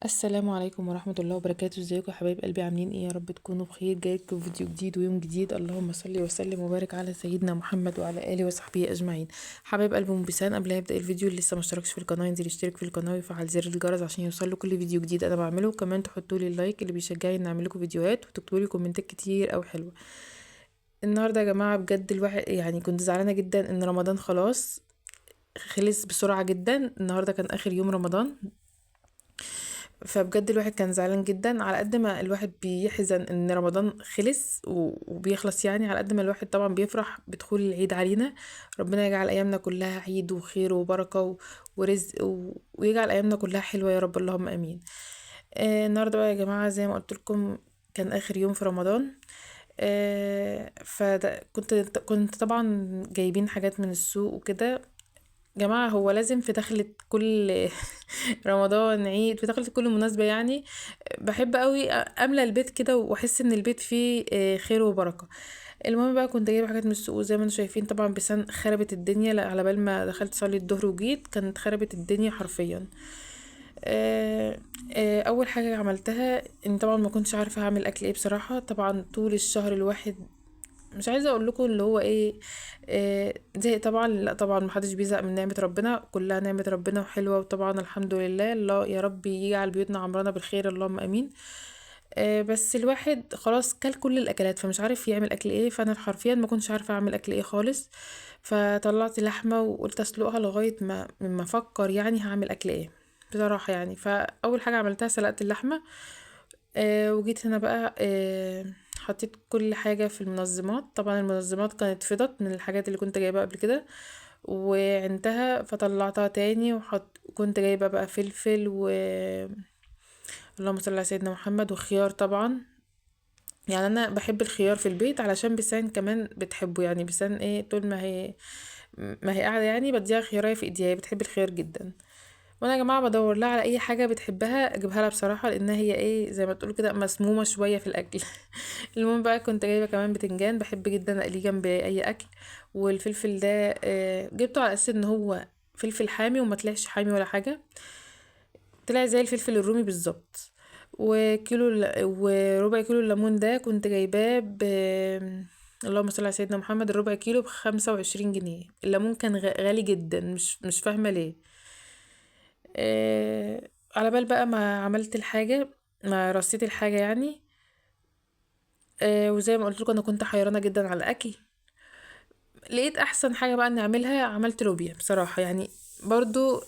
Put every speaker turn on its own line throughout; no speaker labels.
السلام عليكم ورحمة الله وبركاته. ازيكم يا حبايب قلبي؟ عاملين ايه؟ يا رب تكونوا بخير. جايلكم فيديو جديد ويوم جديد. اللهم صل وسلم وبارك على سيدنا محمد وعلى اله وصحبه اجمعين. حبايب قلبي مبسان، قبل ما يبدا الفيديو اللي لسه ما اشتركش في القناه ينزل يشترك في القناه ويفعل زر الجرس عشان يوصل له كل فيديو جديد انا بعمله، وكمان تحطوا لي اللايك اللي بيشجعني ان اعمل لكم فيديوهات، وتكتبوا لي كومنتات كتير او حلوه. النهارده يا جماعه بجد الواحد يعني كنت زعلانه جدا ان رمضان خلاص خلص بسرعه جدا. النهارده كان اخر يوم رمضان، فبجد الواحد كان زعلان جدا. على قد ما الواحد بيحزن ان رمضان خلص وبيخلص، يعني على قد ما الواحد طبعا بيفرح بدخول العيد علينا. ربنا يجعل ايامنا كلها عيد وخير وبركة ورزق ويجعل ايامنا كلها حلوة يا رب، اللهم امين. النهارده بقى يا جماعة زي ما قلت لكم كان اخر يوم في رمضان. كنت طبعا جايبين حاجات من السوق وكده. جماعة هو لازم في دخلة كل رمضان عيد، في دخلة كل مناسبة يعني بحب قوي املى البيت كده واحس ان البيت فيه خير وبركة. المهم بقى كنت جايبه حاجات من السوق زي ما انتم شايفين. طبعا بسان خربت الدنيا، لا على بال ما دخلت صلي الظهر وجيت كانت خربت الدنيا حرفيا. اول حاجه عملتها ان طبعا ما كنتش عارفه هعمل اكل ايه بصراحه. طبعا طول الشهر الواحد مش عايزه اقول لكم اللي هو ايه، زهق طبعا. لا طبعا محدش بيزهق من نعمه ربنا، كلها نعمه ربنا وحلوه، وطبعا الحمد لله. الله يا رب يجعل بيوتنا عمرنا بالخير، اللهم امين. بس الواحد خلاص كل كل الاكلات فمش عارف يعمل اكل ايه، فانا حرفيا ما كنتش عارفه اعمل اكل ايه خالص. فطلعت لحمه وقلت اسلقها لغايه ما افكر يعني هعمل اكل ايه بصراحه يعني. فاول حاجه عملتها سلقت اللحمه. وجيت هنا بقى حطيت كل حاجة في المنظمات. طبعا المنظمات كانت فضت من الحاجات اللي كنت جايبها قبل كده وعندها، فطلعتها تاني كنت جايبة بقى فلفل اللهم صل على سيدنا محمد وخيار طبعا. يعني انا بحب الخيار في البيت علشان بسان كمان بتحبه، يعني بسان ايه طول ما هي قاعدة يعني بديها خيارية في ايديها، هي بتحب الخيار جدا. وانا يا جماعه بدور لها على اي حاجه بتحبها اجيبها لها بصراحه، لانها هي ايه زي ما تقولوا كده مسمومه شويه في الاكل. المهم بقى كنت جايبه كمان بتنجان، بحب جدا اقليه جنب اي اكل. والفلفل ده جبته على اساس ان هو فلفل حامي وما طلعش حامي ولا حاجه، طلع زي الفلفل الرومي بالظبط. وربع كيلو الليمون ده كنت جايباه اللهم صل على سيدنا محمد. الربع كيلو ب25 جنيه. الليمون كان غالي جدا، مش فاهمه ليه. على بال بقى ما عملت الحاجة، ما رصيت الحاجة يعني. وزي ما قلت لكم انا كنت حيرانة جدا على الاكل. لقيت احسن حاجة بقى اني اعملها، عملت لوبيا بصراحة يعني. برضو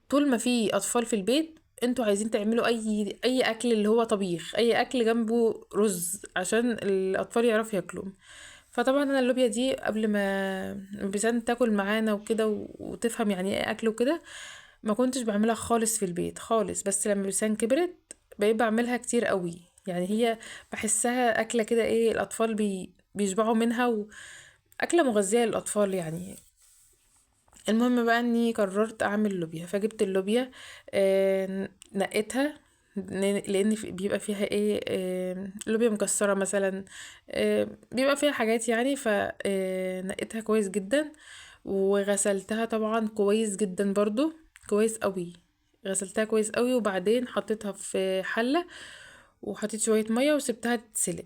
طول ما في اطفال في البيت انتوا عايزين تعملوا اي اكل اللي هو طبيخ، اي اكل جنبه رز عشان الاطفال يعرفوا ياكلوا. فطبعا انا اللوبيا دي قبل ما بيسان تاكل معانا وكده وتفهم يعني ايه اكل وكده ما كنتش بعملها خالص في البيت خالص. بس لما بيسان كبرت بقيت بعملها كتير قوي. يعني هي بحسها اكله كده ايه الاطفال بيشبعوا منها، واكله مغذيه للاطفال يعني. المهم بقى اني قررت اعمل لوبيا، فجبت اللوبيا نقيتها، لان بيبقى فيها ايه لوبيا مكسره مثلا، بيبقى فيها حاجات يعني. فنقيتها كويس جدا وغسلتها طبعا كويس جدا برضو، كويس قوي. غسلتها كويس قوي وبعدين حطيتها في حله وحطيت شويه ميه وسبتها تتسلق.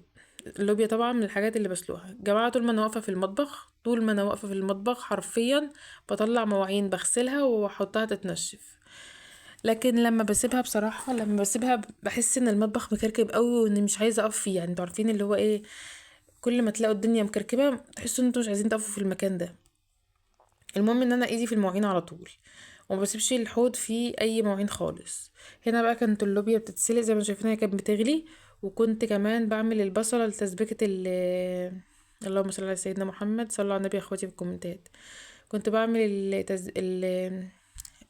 اللوبيا طبعا من الحاجات اللي بسلقها جماعه. طول ما انا واقفه في المطبخ، طول ما انا واقفه في المطبخ حرفيا بطلع مواعين بغسلها واحطها تتنشف. لكن لما بسيبها بحس ان المطبخ مكركب قوي واني مش عايزه اقف فيه. يعني انتوا عارفين اللي هو ايه، كل ما تلاقوا الدنيا مكركبه تحسوا ان انتوا مش عايزين تقفوا في المكان ده. المهم ان انا ايدي في المواعين على طول وما بسيبش الحوض فيه اي مواعين خالص. هنا بقى كانت اللوبيا بتتسلق زي ما شايفين، هي كانت بتغلي. وكنت كمان بعمل البصله لتسبيكه اللهم صل على سيدنا محمد. صلوا على النبي يا اخواتي في الكومنتات. كنت بعمل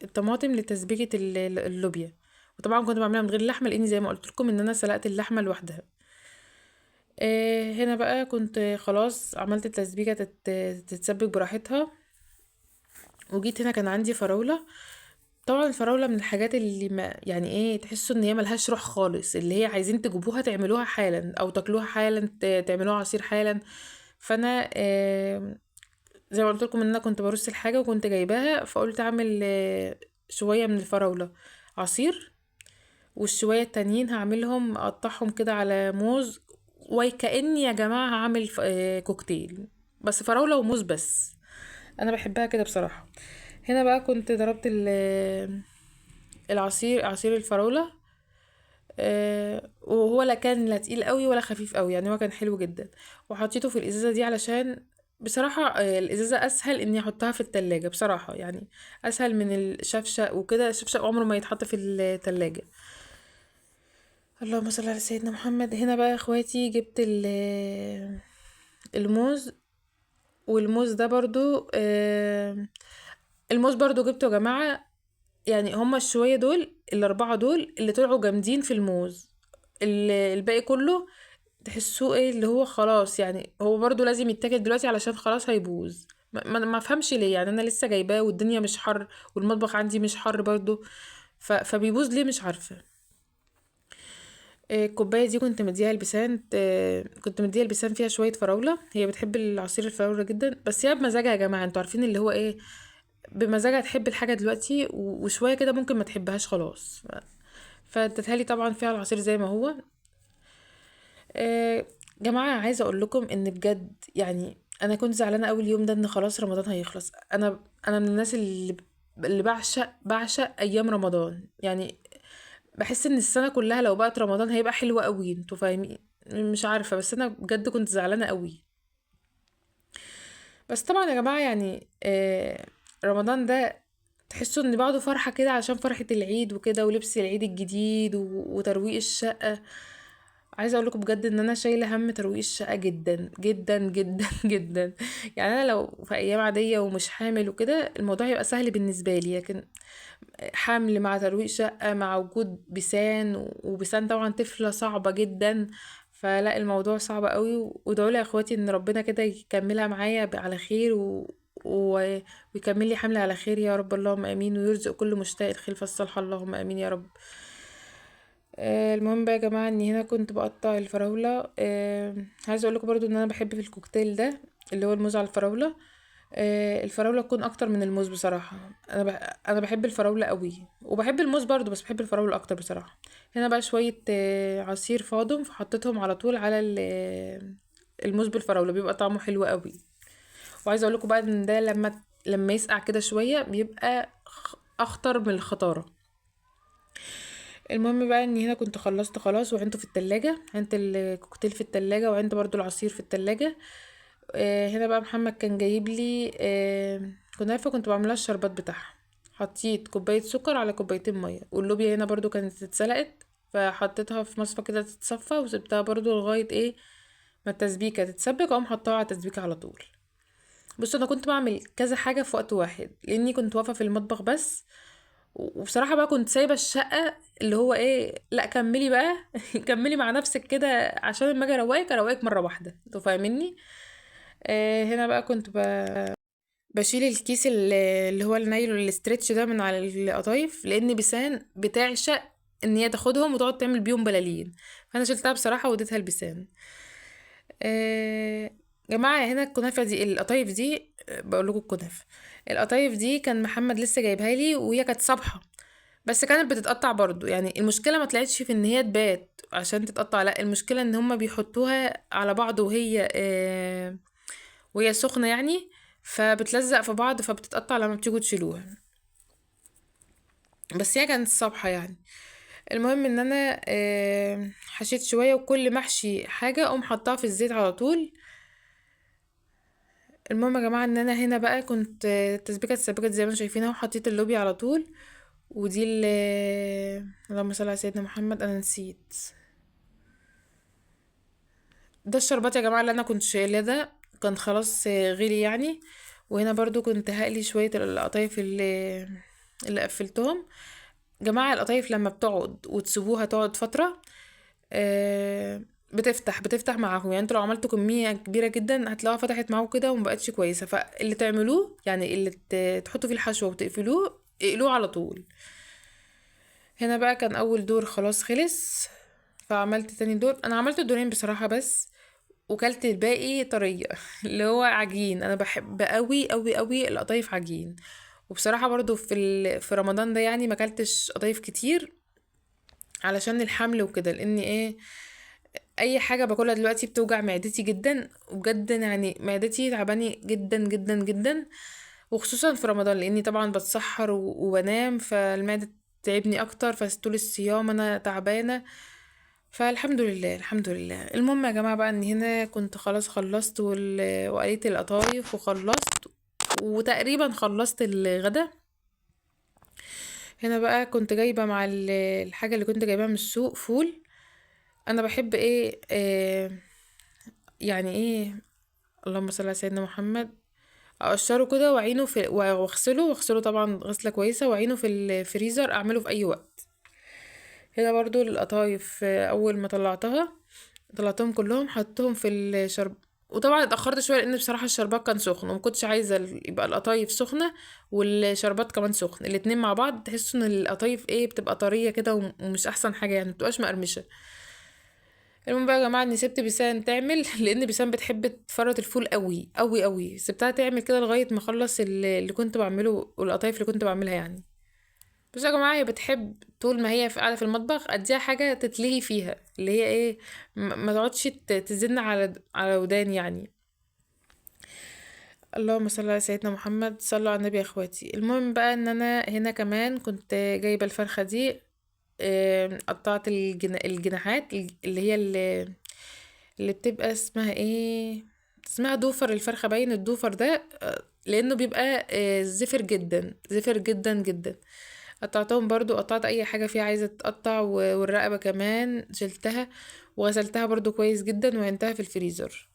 الطماطم لتسبيكه اللوبيا. وطبعا كنت بعملها من غير اللحمه لاني زي ما قلت لكم ان انا سلقت اللحمه لوحدها. هنا بقى كنت خلاص عملت التسبيكه تتسبك براحتها. وجيت هنا كان عندي فراولة. طبعا الفراولة من الحاجات اللي ما يعني ايه تحسوا ان هي ملهاش روح خالص، اللي هي عايزين تجيبوها تعملوها حالا او تاكلوها حالا، تعملوها عصير حالا. فانا زي ما قلت لكم ان انا كنت برص الحاجة وكنت جايباها، فقلت اعمل شوية من الفراولة عصير، والشوية التانيين هعملهم اقطعهم كده على موز، وكأني يا جماعة هعمل كوكتيل، بس فراولة وموز بس. انا بحبها كده بصراحة. هنا بقى كنت ضربت العصير، عصير الفراولة. وهو لا كان لا تقيل قوي ولا خفيف قوي، يعني هو كان حلو جدا. وحطيته في الازازة دي علشان بصراحة الازازة اسهل اني احطها في التلاجة بصراحة، يعني اسهل من الشفشق وكده. الشفشق عمره ما يتحط في التلاجة. اللهم صل على سيدنا محمد. هنا بقى يا اخواتي جبت الموز. والموز ده برضو الموز برضو جبته يا جماعة. يعني هما الشوية دول الأربعة دول اللي طلعوا جامدين في الموز. الباقي كله تحسوه ايه اللي هو خلاص، يعني هو برضو لازم يتاكل دلوقتي علشان خلاص هيبوظ. ما افهمش ليه، يعني انا لسه جايباه والدنيا مش حر، والمطبخ عندي مش حر برضو. فبيبوظ ليه مش عارفة. الكوباية دي كنت مديها لبسان، كنت مديها لبسان فيها شوية فراولة. هي بتحب العصير الفراولة جدا، بس هي بمزاجها يا جماعة، انتوا عارفين اللي هو ايه، بمزاجها تحب الحاجة دلوقتي وشوية كده ممكن ما تحبهاش خلاص. فاديتها لي طبعا فيها العصير زي ما هو. جماعة عايزة اقول لكم ان بجد يعني انا كنت زعلانة اول يوم ده ان خلاص رمضان هيخلص. انا من الناس اللي بعشق ايام رمضان يعني. بحس ان السنة كلها لو بقت رمضان هيبقى حلوة قوي، انتوا فاهمين. مش عارفة، بس انا بجد كنت زعلانة قوي. بس طبعا يا جماعة يعني رمضان ده تحسوا ان بعده فرحة كده عشان فرحة العيد وكده، ولبس العيد الجديد وترويق الشقة. عايزة اقولكم بجد ان انا شايلة هم ترويق الشقة جدا جدا جدا جدا. يعني انا لو في ايام عادية ومش حامل وكده الموضوع هيبقى سهل بالنسبة لي، لكن حمل مع ترويق شقة مع وجود بيسان، وبيسان طبعا طفلة صعبة جدا. فلا الموضوع صعب قوي. وادعوا لي يا اخواتي ان ربنا كده يكملها معايا على خير ويكمل لي حملي على خير يا رب، اللهم امين. ويرزق كل مشتاق الخلفة الصالحة، اللهم امين يا رب. المهم بقى يا جماعة اني هنا كنت بقطع الفراولة. عايزة اقول لكم برضو ان انا بحب في الكوكتيل ده اللي هو الموز على الفراولة. الفراولة تكون اكتر من الموز بصراحة. انا بحب الفراولة قوي، وبحب الموز برضو، بس بحب الفراولة اكتر بصراحة. هنا بقى شوية عصير فاضم، فحطيتهم على طول على الموز بالفراولة، بيبقى طعمه حلو قوي. وعايزة اقول لكم بقى ان ده لما يسقع كده شوية بيبقى اخطر من الخطارة. المهم بقى اني هنا كنت خلصت خلاص وعنته في التلاجة، عند الكوكتيل في التلاجة، وعند برضو العصير في التلاجة. هنا بقى محمد كان جايب لي كنافة، كنت بعملها الشربات بتاعها. حطيت كوباية سكر على كوبايتين مية، واللوبيا هنا برضو كانت اتسلقت، فحطيتها في مصفى كده تتصفى، وسبتها برضو لغاية ايه ما التسبيكة تتسبك، اقوم حطها على التسبيكة على طول. بص انا كنت بعمل كذا حاجة في وقت واحد لاني كنت واقفة في المطبخ بس. وبصراحة بقى كنت سايبة الشقة اللي هو ايه، لا كملي بقى كملي مع نفسك كده عشان لما اجي اروقك مرة واحدة، انتوا فاهميني. هنا بقى كنت بشيل الكيس اللي هو النايلون الاسترتش ده من على القطايف، لان بيسان بتعشق ان هي تاخدهم وتقعد تعمل بيهم بلالين. فانا شلتها بصراحة واديتها لبيسان. جماعة هنا الكنافة دي القطايف دي بقول لكم الكنافة، القطايف دي كان محمد لسه جايبها لي وهي كانت صبحة، بس كانت بتتقطع برضو. يعني المشكلة ما طلعتش في ان هي تبات عشان تتقطع، لا المشكلة ان هما بيحطوها على بعض وهي سخنة يعني، فبتلزق في بعض فبتتقطع لما بتيجوا تشيلوها. بس هي كانت صبحة يعني. المهم ان انا حشيت شوية، وكل محشي حاجة اقوم حطها في الزيت على طول. المهم يا جماعة ان انا هنا بقى كنت التسبيكة اتسبكت زي ما انتم شايفينها، وحطيت اللوبيا على طول. ودي اللهم صل على سيدنا محمد، انا نسيت. ده الشربات يا جماعة اللي انا كنت شايلاه، ده كان خلاص غلي يعني. وهنا برضو كنت هقلي شوية القطايف اللي قفلتهم. جماعة القطايف لما بتقعد وتسيبوها تقعد فترة بتفتح معاهم. يعني انتوا لو عملتوا كمية كبيرة جدا هتلاقوها فتحت معاكم كده ومبقتش كويسة. فاللي تعملوه يعني اللي تحطوا فيه الحشوة وتقفلوه، اقلوه على طول. هنا بقى كان اول دور خلاص خلص، فعملت تاني دور. انا عملت الدورين بصراحة بس، وكلت الباقي طرية اللي هو عجين. انا بحب قوي قوي قوي القطايف عجين. وبصراحة برضو في رمضان ده يعني ما اكلتش قطايف كتير علشان الحمل وكده، لان ايه، اي حاجة باكلها دلوقتي بتوجع معدتي جدا، وبجد يعني معدتي تعباني جدا جدا جدا، وخصوصا في رمضان لاني طبعا بتسحر وبنام، فالمعدة تعبني اكتر، فطول الصيام انا تعبانة. فالحمد لله الحمد لله. المهم يا جماعة بقى ان هنا كنت خلاص خلصت وقليت القطايف وخلصت، وتقريبا خلصت الغدا. هنا بقى كنت جايبة مع الحاجة اللي كنت جايباها من السوق فول. انا بحب ايه يعني ايه، اللهم صل على سيدنا محمد، اقشره كده واعينه في واغسله طبعا غسله كويسه، واعينه في الفريزر اعمله في اي وقت. هنا برضو القطايف اول ما طلعتهم كلهم حطيتهم في الشرب. وطبعا اتاخرت شويه لان بصراحه الشربات كان سخن، ومكنتش عايزه يبقى القطايف سخنه والشربات كمان سخن، الاتنين مع بعض تحسوا ان القطايف ايه بتبقى طريه كده ومش احسن حاجه يعني، مبتبقاش مقرمشه. المهم بقى يا جماعه اني سبت بيسان تعمل لان بيسان بتحب تفرط الفول قوي قوي قوي، سبتها تعمل كده لغايه ما اخلص اللي كنت بعمله والقطايف اللي كنت بعملها يعني. بس يا جماعه هي بتحب طول ما هي قاعده في المطبخ اديها حاجه تتلهي فيها، اللي هي ايه، ما تقعدش تزن على ودان يعني. اللهم صل على سيدنا محمد، صلوا على النبي يا اخواتي. المهم بقى ان انا هنا كمان كنت جايبه الفرخه دي، قطعت الجناحات اللي هي اللي بتبقى اسمها ايه، اسمها دوفر الفرخة، باين الدوفر ده، لانه بيبقى زفر جدا زفر جدا جدا. قطعتهم برضو، قطعت اي حاجة فيها عايزة تتقطع، والرقبة كمان شلتها وغسلتها برضو كويس جدا وعينتها في الفريزر.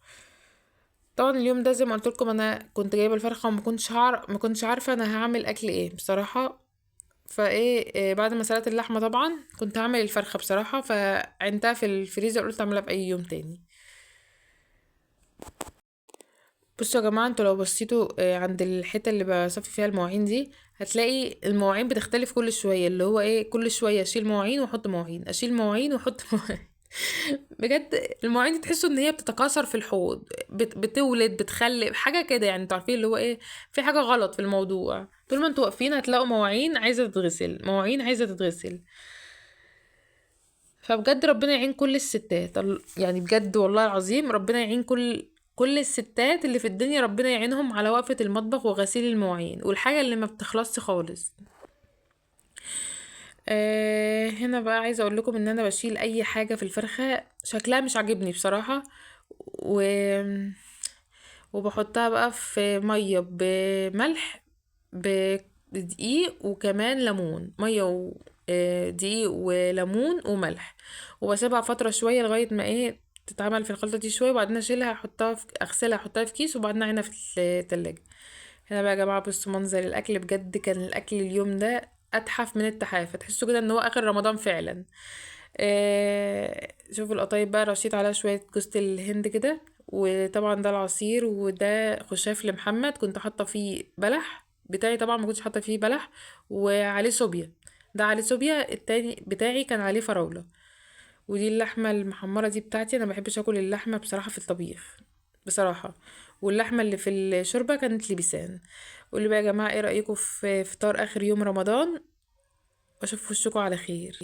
طبعا اليوم ده زي ما قلت لكم انا كنت جايبه الفرخه ما كنتش عارفه انا هعمل اكل ايه بصراحه. فايه بعد ما سلقت اللحمه طبعا كنت هعمل الفرخه بصراحه، فعينتها في الفريزر، قلت اعملها في اي يوم تاني. بصوا يا جماعة، انتوا لو بصيتوا عند الحتة اللي بصفي فيها المواعين دي، هتلاقي المواعين بتختلف كل شوية، اللي هو ايه، كل شوية اشيل مواعين واحط مواعين، اشيل مواعين واحط مواعين. بجد المواعين دي تحسوا ان هي بتتكاثر في الحوض، بتولد بتخلق حاجة كده يعني، انتوا عارفين اللي هو ايه، في حاجة غلط في الموضوع. طول ما انتوا واقفين هتلاقوا مواعين عايزة تتغسل، مواعين عايزة تتغسل. فبجد ربنا يعين كل الستات، يعني بجد والله العظيم ربنا يعين كل الستات اللي في الدنيا، ربنا يعينهم على وقفة المطبخ وغسيل المواعين والحاجة اللي ما بتخلصش خالص. هنا بقى عايزة اقول لكم ان انا بشيل اي حاجة في الفرخة شكلها مش عاجبني بصراحة، و... وبحطها بقى في مية بملح، بدقيق وكمان ليمون، مية دقيق وليمون وملح، وبسيبها فترة شوية لغاية ما ايه تتعمل في الخلطة دي شوية، وبعدين اشيلها احطها اغسلها احطها في كيس، وبعدين اعينها في التلاجة. هنا بقى يا جماعة بصوا منظر الاكل، بجد كان الاكل اليوم ده اتحف من التحافة، تحسوا كده ان هو اخر رمضان فعلا. شوفوا القطايف بقى رشيت عليها شوية جوز الهند كده، وطبعا ده العصير، وده خشاف لمحمد كنت حاطه فيه بلح بتاعي، طبعا ما كنتش حاطه فيه بلح، وعليه صوبيا، ده عليه صوبيا، التاني بتاعي كان عليه فراولة. ودي اللحمة المحمرة دي بتاعتي، انا ما بحبش اكل اللحمة بصراحة في الطبيخ بصراحة. واللحمة اللي في الشوربة كانت لبسان. قولي بقى يا جماعة ايه رأيكم في فطار اخر يوم رمضان، واشوف وشكم على خير.